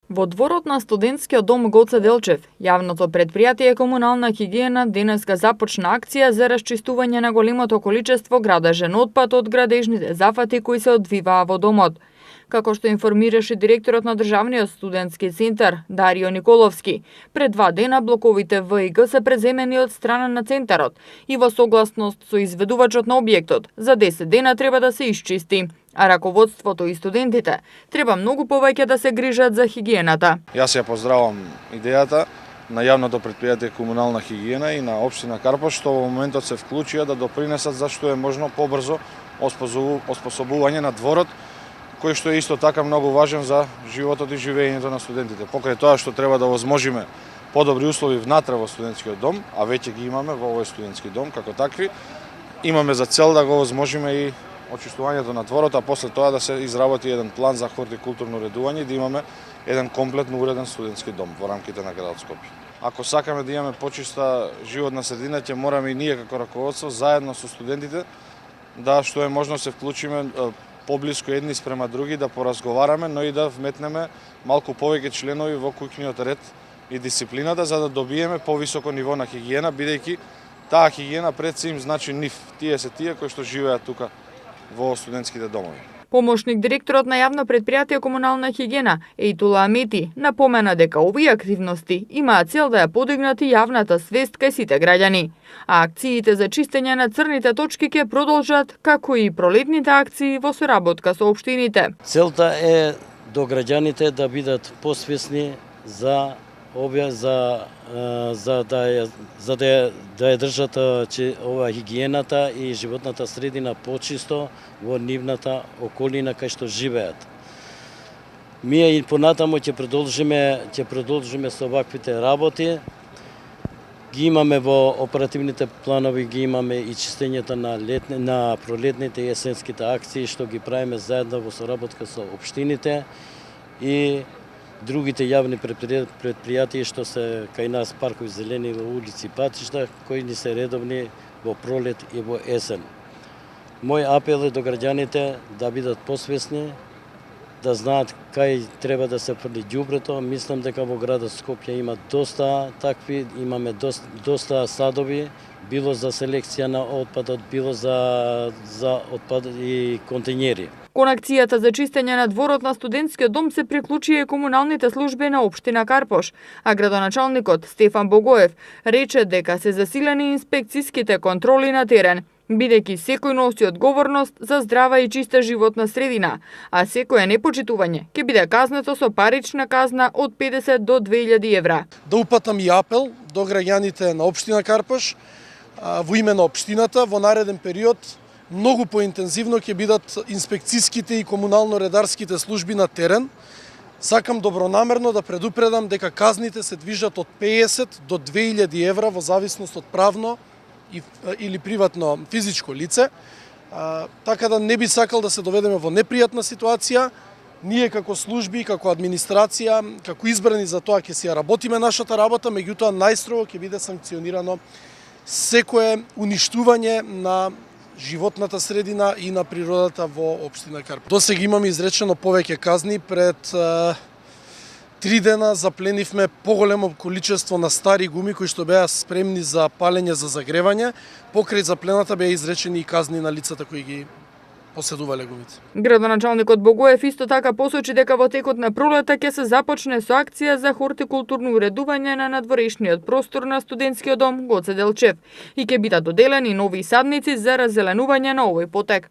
Во дворот на студентскиот дом Гоце Делчев, јавното предпријатие Комунална хигиена денеска започна акција за расчистување на големото количество градежен отпад од градежните зафати кои се одвиваа во домот. Како што информираше директорот на Државниот студентски центар Дарио Николовски, пред 2 дена блоковите В и Г се преземени од страна на центарот и во согласност со изведувачот на објектот, за 10 дена треба да се исчисти, а раководството и студентите треба многу повеќе да се грижат за хигиената. Јас ја поздравам идејата на јавното предпријатие Комунална хигиена и на општина Карпош што во моментот се вклучија да допринесат за што е можно побрзо оспособување на дворот, кој што е исто така многу важен за животот и живењето на студентите. Покрај тоа што треба да возможиме подобри услови внатре во студентскиот дом, а веќе ги имаме во овој студентски дом како такви, имаме за цел да го возможиме и очистувањето на дворот, а после тоа да се изработи еден план за хортикултурно уредување и да имаме еден комплетно уреден студентски дом во рамките на градот Скопје. Ако сакаме да имаме почиста животна средина, ќе мораме и ние како раководство заедно со студентите да што е можно се вклучиме поблиску едни спрема други, да поразговараме, но и да вметнеме малку повеќе членови во куќниот ред и дисциплината за да добиеме повисоко ниво на хигиена, бидејќи таа хигиена пред се им значи нив. Тие се тие кои што живеат тука во студентските домови. Помошник директорот на јавно предпријатие Комунална хигиена Ейтула Амети напомена дека овие активности имаат цел да ја подигнат и јавната свест кај сите граѓани, а акциите за чистење на црните точки ќе продолжат, како и пролетните акции во соработка со општините. Целта е до граѓаните да бидат посвесни за да ја држат ова хигиената и животната средина почисто во нивната околина кај што живеат. Ние и понатаму ќе продолжиме со ваквите работи. Ги имаме во оперативните планови, ги имаме и чистењето на пролетните и есенските акции што ги правиме заедно во соработка со општините и другите јавни предпријатија што се кај нас паркови зелени во улици и патишта, кои ни се редовни во пролет и во есен. Мој апел е до граѓаните да бидат посвесни, да знаат кај треба да се фрли ѓубрето. Мислам дека во градот Скопје има доста такви, имаме доста садови, било за селекција на отпадот, било за отпад и контејнери. Кон акцијата за чистење на дворот на студентскиот дом се приклучија и комуналните служби на општина Карпош, а градоначалникот Стефан Богоев рече дека се засилени инспекцијските контроли на терен, бидејќи секој носи одговорност за здрава и чиста животна средина, а секое непочитување ќе биде казнето со парична казна од 50 до 2000 евра. Да упатам и апел до граѓаните на општина Карпош во име на општината во нареден период многу поинтензивно ќе бидат инспекцијските и комунално-редарските служби на терен. Сакам добронамерно да предупредам дека казните се движат од 50 до 2000 евра во зависност од правно или приватно физичко лице. Така да не би сакал да се доведеме во непријатна ситуација. Ние како служби, како администрација, како избрани за тоа ќе си ја работиме нашата работа, меѓутоа најстрого ќе биде санкционирано секое уништување на животната средина и на природата во општина Карпош. Досега имаме изречено повеќе казни. Пред 3 дена запленивме поголемо количество на стари гуми кои што беа спремни за палење за загревање. Покрај заплената беа изречени и казни на лицата кои ги поседувале гумите. Градоначалникот Богоев исто така посочи дека во текот на пролета ќе се започне со акција за хортикултурно уредување на надворешниот простор на студентскиот дом Гоце Делчев и ќе бидат доделени нови садници за раззеленување на овој потек.